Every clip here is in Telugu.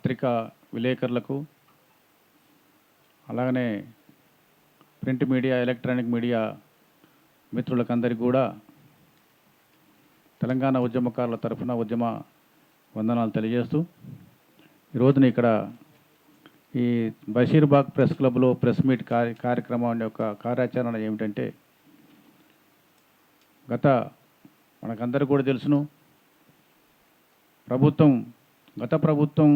పత్రికా విలేకరులకు అలాగనే ప్రింట్ మీడియా ఎలక్ట్రానిక్ మీడియా మిత్రులకందరికీ కూడా తెలంగాణ ఉద్యమకారుల తరఫున ఉద్యమ వందనాలు తెలియజేస్తూ ఈరోజున ఇక్కడ ఈ బషీర్బాగ్ ప్రెస్ క్లబ్లో ప్రెస్ మీట్ కార్యక్రమం యొక్క కార్యాచరణ ఏమిటంటే మనకందరికీ కూడా తెలుసును గత ప్రభుత్వం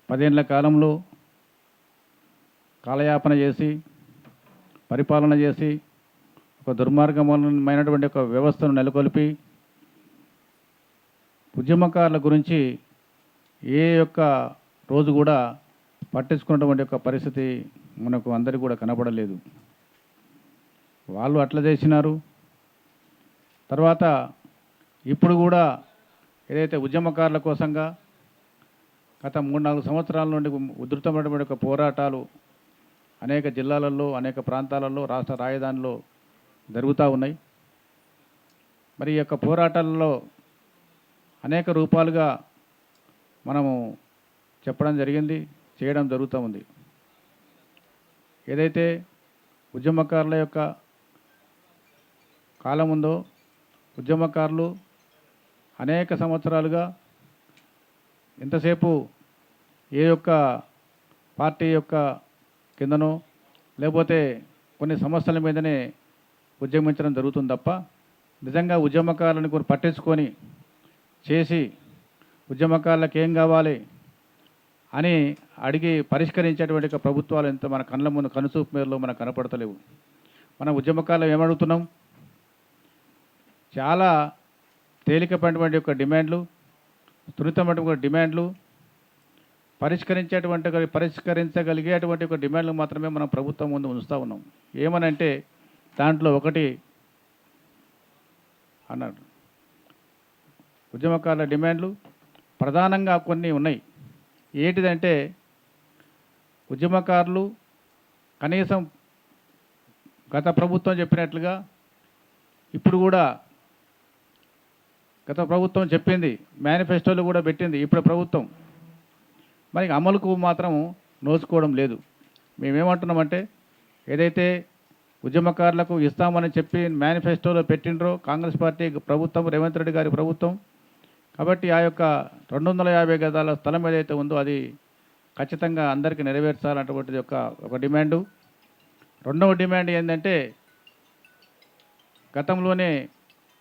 10 ఏళ్ల కాలంలో కాలయాపన చేసి పరిపాలన చేసి ఒక దుర్మార్గమైనటువంటి ఒక వ్యవస్థను నెలకొల్పి ఉద్యమకారుల గురించి ఏ యొక్క రోజు కూడా పట్టించుకున్నటువంటి ఒక పరిస్థితి మనకు అందరికీ కూడా కనపడలేదు. వాళ్ళు అట్లా చేసినారు. తర్వాత ఇప్పుడు కూడా ఏదైతే ఉద్యమకారుల కోసంగా గత 3-4 సంవత్సరాల నుండి ఉధృతమైనటువంటి ఒక పోరాటాలు అనేక జిల్లాలలో అనేక ప్రాంతాలలో రాష్ట్ర రాజధానిలో జరుగుతూ ఉన్నాయి. మరి ఈ యొక్క పోరాటాలలో అనేక రూపాలుగా మనము చెప్పడం జరిగింది, చేయడం జరుగుతూ ఉంది. ఏదైతే ఉద్యమకారుల యొక్క కాలం ఉందో ఉద్యమకారులు అనేక సంవత్సరాలుగా ఎంతసేపు ఏ యొక్క పార్టీ యొక్క కిందనో లేకపోతే కొన్ని సమస్యల మీదనే ఉద్యమించడం జరుగుతుంది తప్ప నిజంగా ఉద్యమకారులను కొన్ని పట్టించుకొని చేసి ఉద్యమకారులకు ఏం కావాలి అని అడిగి పరిష్కరించేటువంటి ప్రభుత్వాలు ఎంత మన కళ్ళ ముందు కనుసూపు మేరలో మనకు కనపడతలేవు. మన ఉద్యమకారులు ఏమడుగుతున్నాం? చాలా తేలికపడినటువంటి యొక్క డిమాండ్లు, స్థిరమైనటువంటి డిమాండ్లు, పరిష్కరించగలిగేటువంటి ఒక డిమాండ్లు మాత్రమే మనం ప్రభుత్వం ముందు ఉంచుతూ ఉన్నాం. ఏమనంటే దాంట్లో ఒకటి అన్నాడు, ఉద్యమకారుల డిమాండ్లు ప్రధానంగా కొన్ని ఉన్నాయి. ఏంటిదంటే ఉద్యమకారులు కనీసం గత ప్రభుత్వం చెప్పినట్లుగా ఇప్పుడు కూడా గత ప్రభుత్వం చెప్పింది, మేనిఫెస్టోలు కూడా పెట్టింది ఇప్పుడు ప్రభుత్వం, మరి అమలుకు మాత్రం నోచుకోవడం లేదు. మేమేమంటున్నామంటే ఏదైతే ఉద్యమకారులకు ఇస్తామని చెప్పి మేనిఫెస్టోలో పెట్టిండ్రో కాంగ్రెస్ పార్టీ ప్రభుత్వం, రేవంత్ రెడ్డి గారి ప్రభుత్వం, కాబట్టి ఆ యొక్క 250 గజాల స్థలం ఏదైతే ఉందో అది ఖచ్చితంగా అందరికీ నెరవేర్చాలన్నటువంటిది ఒక డిమాండు. రెండవ డిమాండ్ ఏంటంటే గతంలోనే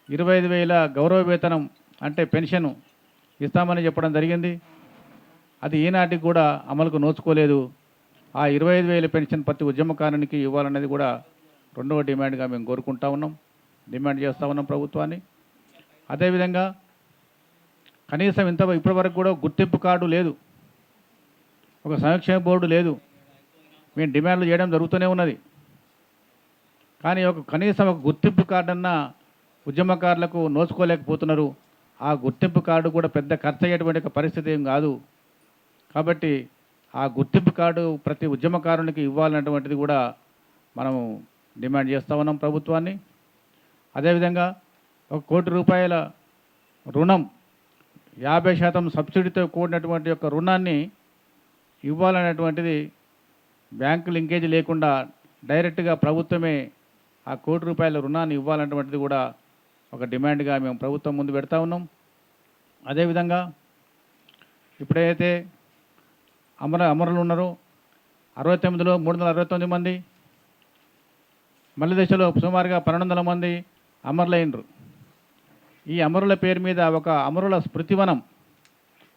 25,000 గౌరవ వేతనం అంటే పెన్షను ఇస్తామని చెప్పడం జరిగింది. అది ఈనాటికి కూడా అమలుకు నోచుకోలేదు. ఆ 25,000 పెన్షన్ ప్రతి ఉద్యమకారునికి ఇవ్వాలనేది కూడా రెండవ డిమాండ్గా మేము కోరుకుంటా ఉన్నాం, డిమాండ్ చేస్తూ ఉన్నాం ప్రభుత్వాన్ని. అదేవిధంగా కనీసం ఇప్పటివరకు కూడా గుర్తింపు కార్డు లేదు, ఒక సంక్షేమ బోర్డు లేదు. మేము డిమాండ్లు చేయడం జరుగుతూనే ఉన్నది. కానీ కనీసం ఒక గుర్తింపు కార్డు అన్నా ఉద్యమకారులకు నోచుకోలేకపోతున్నారు. ఆ గుర్తింపు కార్డు కూడా పెద్ద ఖర్చు అయ్యేటువంటి పరిస్థితి ఏం కాదు. కాబట్టి ఆ గుర్తింపు కార్డు ప్రతి ఉద్యమకారునికి ఇవ్వాలన్నటువంటిది కూడా మనము డిమాండ్ చేస్తూ ఉన్నాం ప్రభుత్వాన్ని. అదేవిధంగా 1 కోటి రూపాయల రుణం 50% సబ్సిడీతో కూడినటువంటి యొక్క రుణాన్ని ఇవ్వాలనేటువంటిది బ్యాంకు లింకేజ్ లేకుండా డైరెక్ట్గా ప్రభుత్వమే ఆ 1 కోటి రూపాయల రుణాన్ని ఇవ్వాలన్నటువంటిది కూడా ఒక డిమాండ్గా మేము ప్రభుత్వం ముందు పెడతా ఉన్నాం. అదేవిధంగా ఇప్పుడైతే అమరులు ఉన్నారో 69లో 369 మంది, మల్లి దశలో సుమారుగా 1200 మంది అమరులైనరు. ఈ అమరుల పేరు మీద ఒక అమరుల స్మృతివనం,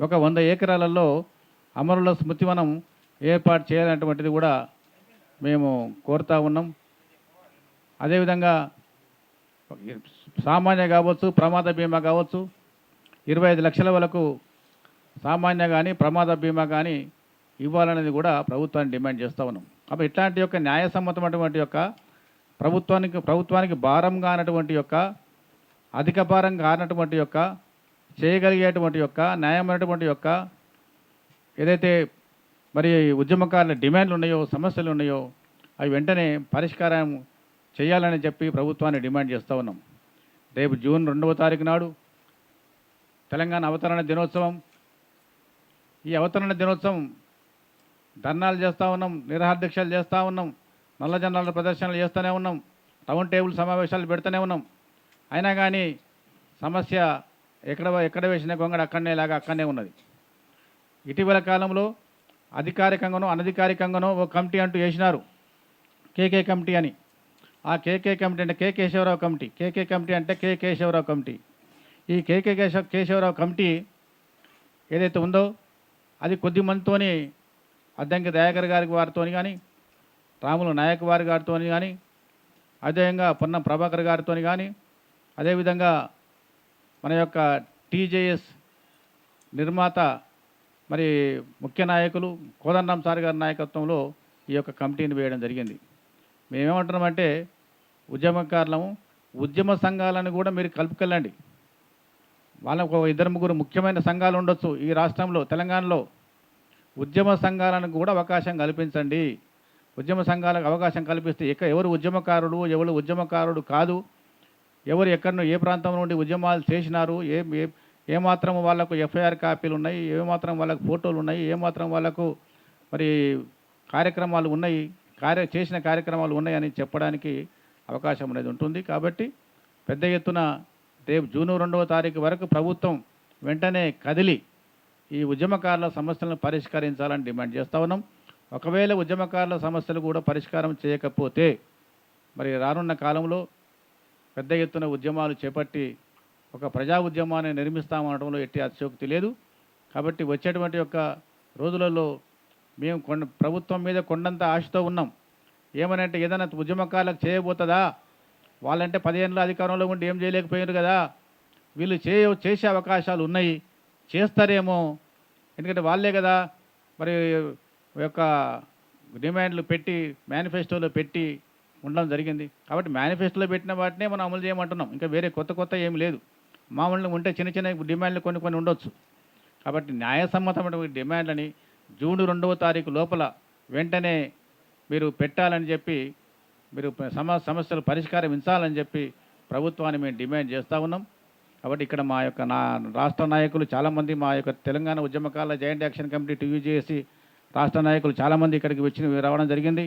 ఒక 100 ఎకరాలలో అమరుల స్మృతివనం ఏర్పాటు చేయాలన్నటువంటిది కూడా మేము కోరుతూ ఉన్నాం. అదేవిధంగా సామాన్య కావచ్చు, ప్రమాద బీమా కావచ్చు, 25 లక్షల వరకు సామాన్య కానీ ప్రమాద బీమా కానీ ఇవ్వాలనేది కూడా ప్రభుత్వాన్ని డిమాండ్ చేస్తూ ఉన్నాం. కాబట్టి ఇట్లాంటి యొక్క న్యాయసమ్మతమైనటువంటి యొక్క ప్రభుత్వానికి భారం కానటువంటి యొక్క అధిక భారం కానటువంటి యొక్క చేయగలిగేటువంటి యొక్క న్యాయమైనటువంటి యొక్క ఏదైతే మరి ఉద్యమకారుల డిమాండ్లు ఉన్నాయో, సమస్యలు ఉన్నాయో అవి వెంటనే పరిష్కారం చేయాలని చెప్పి ప్రభుత్వాన్ని డిమాండ్ చేస్తూ ఉన్నాం. రేపు జూన్ 2వ తారీఖు నాడు తెలంగాణ అవతరణ దినోత్సవం. ఈ అవతరణ దినోత్సవం ధర్నాలు చేస్తూ ఉన్నాం, నిరాహార దీక్షలు చేస్తూ ఉన్నాం, నల్ల జెండాల ప్రదర్శనలు చేస్తూనే ఉన్నాం, రౌండ్ టేబుల్ సమావేశాలు పెడుతూనే ఉన్నాం. అయినా కానీ సమస్య ఎక్కడ వేసిన గొంగడ అక్కడనే ఉన్నది. ఇటీవల కాలంలో అధికారికంగానో అనధికారికంగానో ఒక కమిటీ అంటూ వేసినారు, కేకే కమిటీ అని. ఆ కేకే కమిటీ అంటే కే కేశవరావు కమిటీ, కేకే కమిటీ అంటే కే కేశవరావు కమిటీ. ఈ కేకే కేశవరావు కమిటీ ఏదైతే ఉందో అది కొద్ది మందితోని, అద్దంకి దయాకర్ గారి వారితో కానీ, రాములు నాయక్ వారి గారితో కానీ, అదేవిధంగా పొన్నం ప్రభాకర్ గారితో కానీ, అదేవిధంగా మన యొక్క టీజేఎస్ నిర్మాత మరి ముఖ్య నాయకులు కోదండరాం సార్ గారి నాయకత్వంలో ఈ యొక్క కమిటీని వేయడం జరిగింది. మేమేమంటున్నామంటే ఉద్యమకారులము, ఉద్యమ సంఘాలను కూడా మీరు కలుపుకెళ్ళండి. వాళ్ళకు ఒక 2-3 ముఖ్యమైన సంఘాలు ఉండొచ్చు ఈ రాష్ట్రంలో, తెలంగాణలో. ఉద్యమ సంఘాలను కూడా అవకాశం కల్పించండి. ఉద్యమ సంఘాలకు అవకాశం కల్పిస్తే ఎవరు ఉద్యమకారుడు, ఎవరు ఉద్యమకారుడు కాదు, ఎవరు ఎక్కడనో ఏ ప్రాంతం నుండి ఉద్యమాలు చేసినారు, ఏమాత్రం వాళ్ళకు ఎఫ్ఐఆర్ కాపీలు ఉన్నాయి, ఏమాత్రం వాళ్ళకు ఫోటోలు ఉన్నాయి, ఏమాత్రం వాళ్ళకు మరి కార్యక్రమాలు ఉన్నాయి, చేసిన కార్యక్రమాలు ఉన్నాయని చెప్పడానికి అవకాశం అనేది ఉంటుంది. కాబట్టి పెద్ద ఎత్తున రేపు జూన్ 2వ తారీఖు వరకు ప్రభుత్వం వెంటనే కదిలి ఈ ఉద్యమకారుల సమస్యలను పరిష్కరించాలని డిమాండ్ చేస్తూ ఉన్నాం. ఒకవేళ ఉద్యమకారుల సమస్యలు కూడా పరిష్కారం చేయకపోతే మరి రానున్న కాలంలో పెద్ద ఎత్తున ఉద్యమాలు చేపట్టి ఒక ప్రజా ఉద్యమాన్ని నిర్మిస్తామనడంలో ఎట్టి అతిశయోక్తి లేదు. కాబట్టి వచ్చేటువంటి యొక్క రోజులలో మేము ప్రభుత్వం మీద కొండంత ఆశతో ఉన్నాం. ఏమనంటే ఏదైనా ఉద్యమకారులకు చేయబోతుందా, వాళ్ళంటే 10 ఏళ్ళ అధికారంలో ఉండి ఏం చేయలేకపోయారు కదా, వీళ్ళు చేసే అవకాశాలు ఉన్నాయి, చేస్తారేమో. ఎందుకంటే వాళ్ళే కదా మరి యొక్క డిమాండ్లు పెట్టి మేనిఫెస్టోలో పెట్టి ఉండడం జరిగింది. కాబట్టి మేనిఫెస్టోలో పెట్టిన వాటినే మనం అమలు చేయమంటున్నాం. ఇంకా వేరే కొత్త ఏమి లేదు. మామూలుగా ఉంటే చిన్న డిమాండ్లు కొన్ని ఉండొచ్చు. కాబట్టి న్యాయసమ్మతమైన డిమాండ్లని జూన్ 2వ తారీఖు లోపల వెంటనే మీరు పెట్టాలని చెప్పి, మీరు సమస్యలు పరిష్కారించాలని చెప్పి ప్రభుత్వాన్ని మేము డిమాండ్ చేస్తూ ఉన్నాం. కాబట్టి ఇక్కడ మా యొక్క రాష్ట్ర నాయకులు చాలామంది, మా యొక్క తెలంగాణ ఉద్యమకారుల జాయింట్ యాక్షన్ కమిటీ టీయూజేఏసీ రాష్ట్ర నాయకులు చాలామంది ఇక్కడికి రావడం జరిగింది.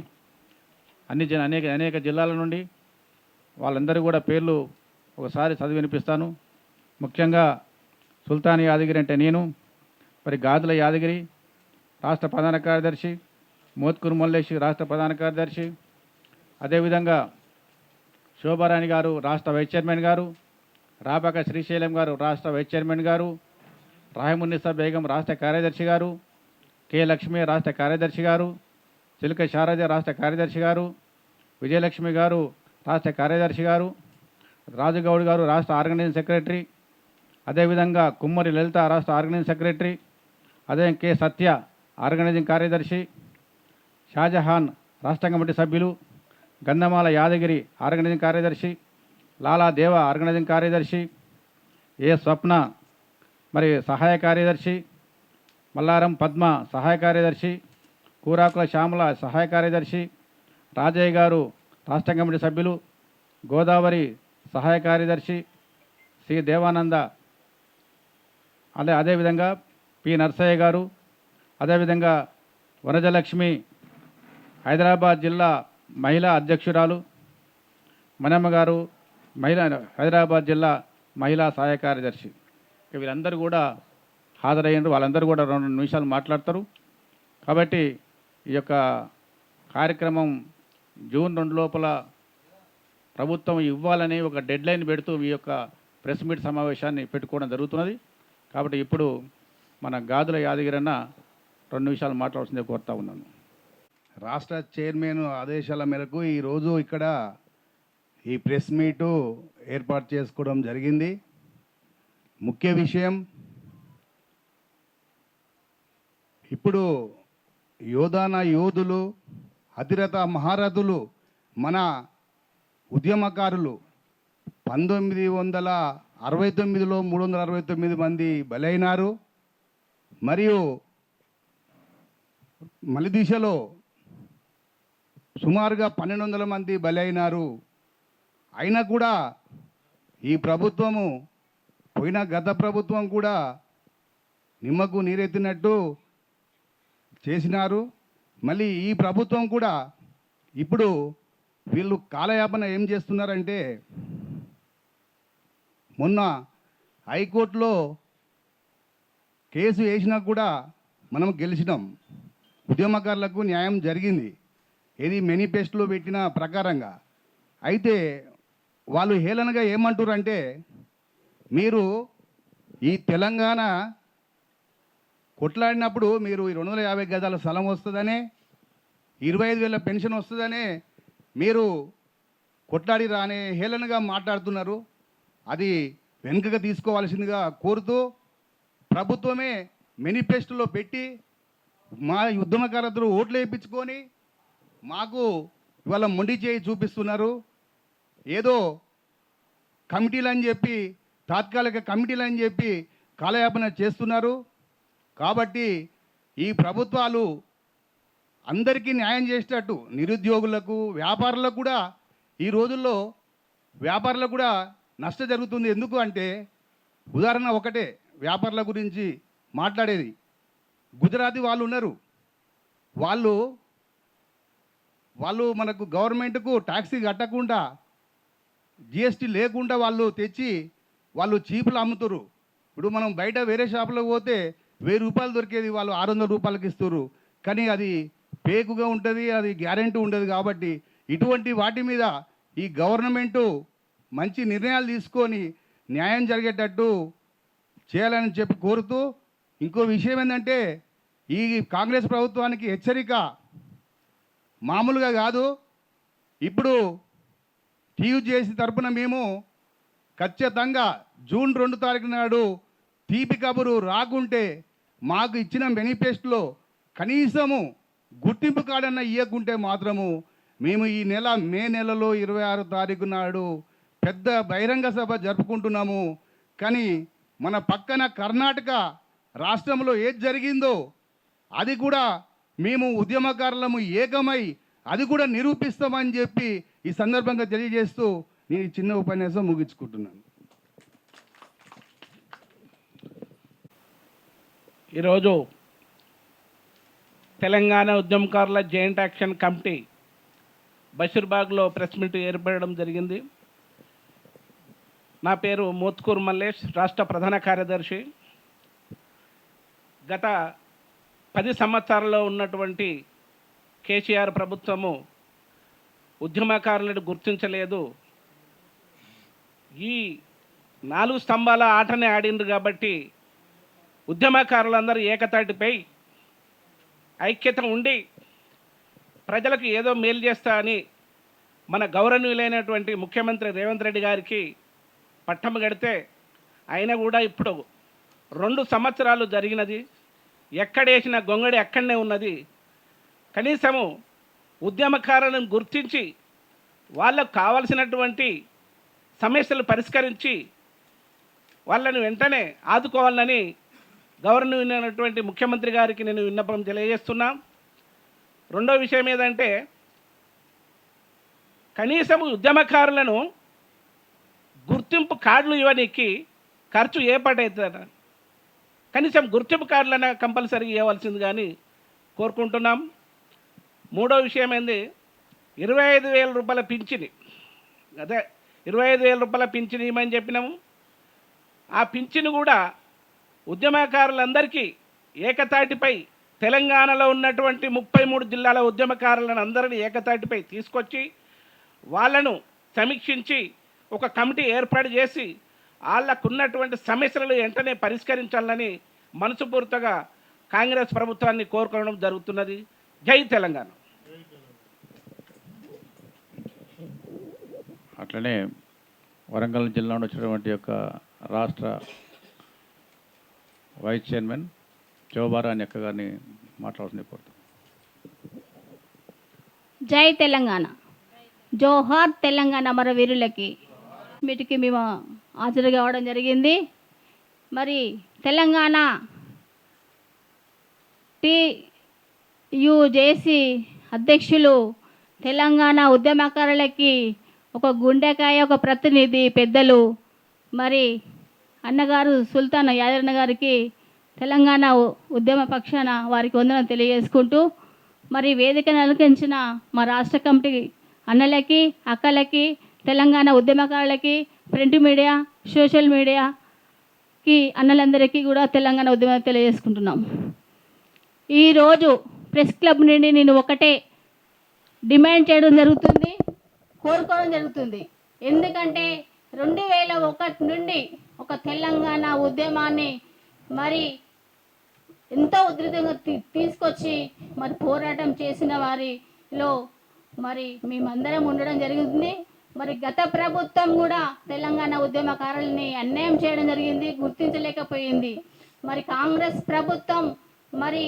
అనేక జిల్లాల నుండి. వాళ్ళందరూ కూడా పేర్లు ఒకసారి చదివి వినిపిస్తాను. ముఖ్యంగా సుల్తాన్ యాదగిరి అంటే నేను, మరి గాదుల యాదగిరి రాష్ట్ర ప్రధాన కార్యదర్శి, మోత్కూరు మల్లేష్ రాష్ట్ర ప్రధాన కార్యదర్శి, అదేవిధంగా శోభారాణి గారు రాష్ట్ర వైస్ చైర్మన్ గారు, రాపాక శ్రీశైలం గారు రాష్ట్ర వైస్ చైర్మన్ గారు, రాయమున్నిసా బేగం రాష్ట్ర కార్యదర్శి గారు, కె లక్ష్మి రాష్ట్ర కార్యదర్శి గారు, చిలుక శారద రాష్ట్ర కార్యదర్శి గారు, విజయలక్ష్మి గారు రాష్ట్ర కార్యదర్శి గారు, రాజుగౌడ్ గారు రాష్ట్ర ఆర్గనైజింగ్ సెక్రటరీ, అదేవిధంగా కుమ్మరి లలిత రాష్ట్ర ఆర్గనైజింగ్ సెక్రటరీ, అదే కె సత్య ఆర్గనైజింగ్ కార్యదర్శి, షాజహాన్ రాష్ట్ర కమిటీ సభ్యులు, గంధమాల యాదగిరి ఆర్గనైజింగ్ కార్యదర్శి, లాలా దేవ ఆర్గనైజింగ్ కార్యదర్శి, ఏ స్వప్న మరి సహాయ కార్యదర్శి, మల్లారం పద్మ సహాయ కార్యదర్శి, కూరాకుల శ్యామల సహాయ కార్యదర్శి, రాజయ్య గారు రాష్ట్ర కమిటీ సభ్యులు, గోదావరి సహాయ కార్యదర్శి, సి దేవానంద, అదేవిధంగా పి నర్సయ్య గారు, అదేవిధంగా వనజలక్ష్మి హైదరాబాద్ జిల్లా మహిళా అధ్యక్షురాలు, మనమ్మ గారు హైదరాబాద్ జిల్లా మహిళా సహాయ కార్యదర్శి. వీళ్ళందరూ కూడా హాజరయ్యారు. వాళ్ళందరూ కూడా 2 నిమిషాలు మాట్లాడతారు. కాబట్టి ఈ యొక్క కార్యక్రమం జూన్ 2 లోపల ప్రభుత్వం ఇవ్వాలని ఒక డెడ్లైన్ పెడుతూ ఈ యొక్క ప్రెస్ మీట్ సమావేశాన్ని పెట్టుకోవడం జరుగుతున్నది. కాబట్టి ఇప్పుడు మన గాదుల యాదగిరన్న 2 నిమిషాలు మాట్లాడాల్సిందే కోరుతా ఉన్నాను. రాష్ట్ర చైర్మన్ ఆదేశాల మేరకు ఈరోజు ఇక్కడ ఈ ప్రెస్ మీటు ఏర్పాటు చేసుకోవడం జరిగింది. ముఖ్య విషయం, ఇప్పుడు యోధులు, అతిరథ మహారథులు, మన ఉద్యమకారులు 1969లో 369 మంది బలైనారు. మరియు మలిదిశలో సుమారుగా 1200 మంది బలైనారు. అయినా కూడా ఈ ప్రభుత్వము, గత ప్రభుత్వం కూడా నిమ్మకు నీరెత్తినట్టు చేసినారు. మళ్ళీ ఈ ప్రభుత్వం కూడా ఇప్పుడు వీళ్ళు కాలయాపన ఏం చేస్తున్నారంటే, మొన్న హైకోర్టులో కేసు వేసినా కూడా మనం గెలిచినాం. ఉద్యమకారులకు న్యాయం జరిగింది, ఇది మేనిఫెస్టోలో పెట్టిన ప్రకారంగా. అయితే వాళ్ళు హేళనగా ఏమంటారంటే, మీరు ఈ తెలంగాణ కొట్లాడినప్పుడు మీరు 250 గజాల స్థలం వస్తుందనే, 25,000 పెన్షన్ వస్తుందనే మీరు కొట్లాడి రానే హేళనగా మాట్లాడుతున్నారు. అది వెనుకగా తీసుకోవాల్సిందిగా కోరుతూ, ప్రభుత్వమే మేనిఫెస్టోలో పెట్టి మా ఉద్యమకారులందరూ ఓట్లు వేయించుకొని మాకు ఇవాళ మొండి చేయి చూపిస్తున్నారు. ఏదో కమిటీలు అని చెప్పి, తాత్కాలిక కమిటీలు అని చెప్పి కాలయాపన చేస్తున్నారు. కాబట్టి ఈ ప్రభుత్వాలు అందరికీ న్యాయం చేసేటట్టు, నిరుద్యోగులకు, వ్యాపారులకు కూడా ఈ రోజుల్లో వ్యాపారులకు కూడా నష్టం జరుగుతుంది. ఎందుకు అంటే, ఉదాహరణ ఒకటే వ్యాపారుల గురించి మాట్లాడేది. గుజరాతీ వాళ్ళు ఉన్నారు, వాళ్ళు మనకు గవర్నమెంట్కు ట్యాక్సీ కట్టకుండా, జిఎస్టీ లేకుండా వాళ్ళు తెచ్చి వాళ్ళు చీపులు అమ్ముతారు. ఇప్పుడు మనం బయట వేరే షాపులకు పోతే 1000 రూపాయలు దొరికేది వాళ్ళు 600 రూపాయలకి ఇస్తారు. కానీ అది పేకుగా ఉంటుంది, అది గ్యారెంటీ ఉండదు. కాబట్టి ఇటువంటి వాటి మీద ఈ గవర్నమెంటు మంచి నిర్ణయాలు తీసుకొని న్యాయం జరిగేటట్టు చేయాలని చెప్పి కోరుతూ, ఇంకో విషయం ఏంటంటే, ఈ కాంగ్రెస్ ప్రభుత్వానికి హెచ్చరిక మామూలుగా కాదు. ఇప్పుడు టీయూజేసీ తరపున మేము ఖచ్చితంగా జూన్ 2 తారీఖు నాడు తీపి కబురు రాకుంటే, మాకు ఇచ్చిన మేనిఫెస్టోలో కనీసము గుర్తింపు కార్డన్నా ఇవ్వకుంటే మాత్రము మేము ఈ మే నెలలో 26 తారీఖు నాడు పెద్ద బహిరంగ సభ జరుపుకుంటున్నాము. కానీ మన పక్కన కర్ణాటక రాష్ట్రంలో ఏది జరిగిందో అది కూడా మేము ఉద్యమకారులము ఏకమై అది కూడా నిరూపిస్తామని చెప్పి ఈ సందర్భంగా తెలియజేస్తూ నేను ఈ చిన్న ఉపన్యాసం ముగించుకుంటున్నాను. ఈరోజు తెలంగాణ ఉద్యమకారుల జాయింట్ యాక్షన్ కమిటీ బషీర్బాగ్లో ప్రెస్ మీట్ ఏర్పడడం జరిగింది. నా పేరు మోత్కూర్ మల్లేష్, రాష్ట్ర ప్రధాన కార్యదర్శి. గత 10 సంవత్సరాల్లో ఉన్నటువంటి కేసీఆర్ ప్రభుత్వము ఉద్యమకారులను గుర్తించలేదు. ఈ 4 స్తంభాల ఆటనే ఆడిండ్రు. కాబట్టి ఉద్యమకారులందరూ ఏకతాటిపై ఐక్యత ఉండి ప్రజలకు ఏదో మేలు చేస్తా అని మన గౌరవనీయులైనటువంటి ముఖ్యమంత్రి రేవంత్ రెడ్డి గారికి పట్టము గడితే, అయినా కూడా ఇప్పుడు 2 సంవత్సరాలు జరిగినది, ఎక్కడేసిన గొంగడి అక్కడనే ఉన్నది. కనీసము ఉద్యమకారులను గుర్తించి వాళ్ళకు కావలసినటువంటి సమస్యలు పరిష్కరించి వాళ్ళని వెంటనే ఆదుకోవాలని గౌరవనీయులైనటువంటి ముఖ్యమంత్రి గారికి నేను విన్నపం తెలియజేస్తున్నా. రెండో విషయం ఏదంటే, కనీసం ఉద్యమకారులను గుర్తింపు కార్డులు ఇవ్వడానికి ఖర్చు ఏ పడవుతుందట, కనీసం గుర్తింపు కార్డులను కంపల్సరీ ఇవ్వవలసింది కానీ కోరుకుంటున్నాం. మూడో విషయం ఏంది, 25,000 రూపాయల పింఛని, అదే 25,000 రూపాయల పింఛని ఇవ్వమని చెప్పినాము. ఆ పింఛను కూడా ఉద్యమకారులందరికీ ఏకతాటిపై, తెలంగాణలో ఉన్నటువంటి 33 జిల్లాల ఉద్యమకారులను అందరినీ ఏకతాటిపై తీసుకొచ్చి వాళ్ళను సమీక్షించి ఒక కమిటీ ఏర్పాటు చేసి వాళ్ళకున్నటువంటి సమస్యలను వెంటనే పరిష్కరించాలని మనస్ఫూర్తిగా కాంగ్రెస్ ప్రభుత్వాన్ని కోరుకోవడం జరుగుతున్నది. జై తెలంగాణ. అట్లనే వరంగల్ జిల్లాలో వచ్చినటువంటి యొక్క రాష్ట్ర వైస్ చైర్మన్ శోభారాణి అక్క గారిని మాట్లాడుతుంది. జై తెలంగాణ, జోహార్ తెలంగాణ అమరవీరులకి. వీటికి మేము హాజరు కావడం జరిగింది. మరి తెలంగాణ టీయూజేసీ అధ్యక్షులు, తెలంగాణ ఉద్యమకారులకి ఒక గుండెకాయ, ఒక ప్రతినిధి పెద్దలు మరి అన్నగారు సుల్తాన్ యాదన్న గారికి తెలంగాణ ఉద్యమ పక్షాన వారికి వందనం తెలియజేసుకుంటూ మరి వేదికను అలంకరించిన మా రాష్ట్ర కమిటీ అన్నలకి, అక్కలకి, తెలంగాణ ఉద్యమకారులకి, ప్రింట్ మీడియా, సోషల్ మీడియాకి అన్నలందరికీ కూడా తెలంగాణ ఉద్యమం తెలియజేసుకుంటున్నాం. ఈరోజు ప్రెస్ క్లబ్ నుండి నేను ఒకటే డిమాండ్ చేయడం జరుగుతుంది, కోరుకోవడం జరుగుతుంది. ఎందుకంటే 2001 నుండి ఒక తెలంగాణ ఉద్యమాన్ని మరి ఎంతో ఉధృతంగా తీసుకొచ్చి మరి పోరాటం చేసిన వారిలో మరి మేమందరం ఉండడం జరుగుతుంది. మరి గత ప్రభుత్వం కూడా తెలంగాణ ఉద్యమకారుల్ని అన్యాయం చేయడం జరిగింది, గుర్తించలేకపోయింది. మరి కాంగ్రెస్ ప్రభుత్వం మరి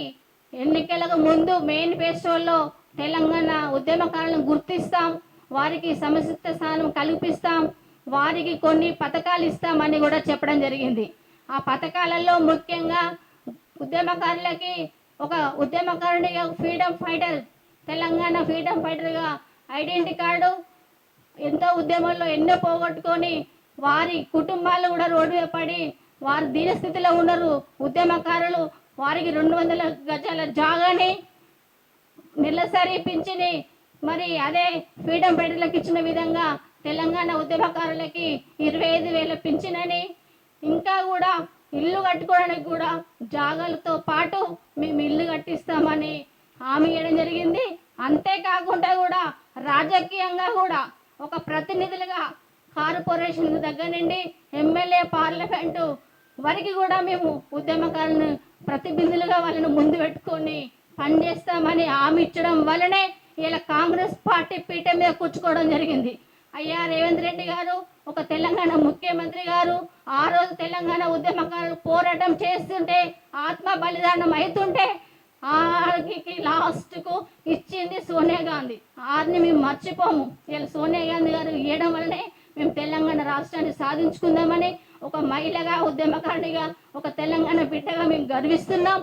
ఎన్నికలకు ముందు మేనిఫెస్టోలో తెలంగాణ ఉద్యమకారులను గుర్తిస్తాం, వారికి సముచిత స్థానం కల్పిస్తాం, వారికి కొన్ని పథకాలు ఇస్తామని కూడా చెప్పడం జరిగింది. ఆ పథకాలలో ముఖ్యంగా ఉద్యమకారులకి ఒక ఉద్యమకారుడిగా ఫ్రీడమ్ ఫైటర్, తెలంగాణ ఫ్రీడమ్ ఫైటర్గా ఐడెంటిటీ కార్డు, ఎంతో ఉద్యమంలో ఎన్నో పోగొట్టుకొని వారి కుటుంబాలు కూడా రోడ్డు మీద పడి వారు దీనస్థితిలో ఉన్నారు. ఉద్యమకారులు వారికి 200 గజాల జాగాని, నెలసరి పింఛని మరి అదే ఫ్రీడమ్ ఫైటర్లకు ఇచ్చిన విధంగా తెలంగాణ ఉద్యమకారులకి 25,000 పింఛనని, ఇంకా కూడా ఇల్లు కట్టుకోవడానికి కూడా జాగాలతో పాటు మేము ఇల్లు కట్టిస్తామని హామీ ఇవ్వడం జరిగింది. అంతేకాకుండా కూడా రాజకీయంగా కూడా ఒక ప్రతినిధులుగా కార్పొరేషన్ దగ్గర నుండి ఎమ్మెల్యే, పార్లమెంటు వరకు కూడా మేము ఉద్యమకారులను ప్రతినిధులుగా వాళ్ళని ముందు పెట్టుకొని పనిచేస్తామని హామీ ఇచ్చడం వల్లనే ఇలా కాంగ్రెస్ పార్టీ పీఠం మీద కూర్చుకోవడం జరిగింది. అయ్యా రేవంత్ రెడ్డి గారు ఒక తెలంగాణ ముఖ్యమంత్రి గారు ఆ రోజు తెలంగాణ ఉద్యమకారులు పోరాటం చేస్తుంటే, ఆత్మ బలిదానం అవుతుంటే ఆకి లాస్ట్కు ఇచ్చింది సోనియా గాంధీ. ఆరిని మేము మర్చిపోము. ఇలా సోనియా గాంధీ గారు ఇవ్వడం వల్లనే మేము తెలంగాణ రాష్ట్రాన్ని సాధించుకుందామని ఒక మహిళగా, ఉద్యమకారుడిగా, ఒక తెలంగాణ బిడ్డగా మేము గర్విస్తున్నాం.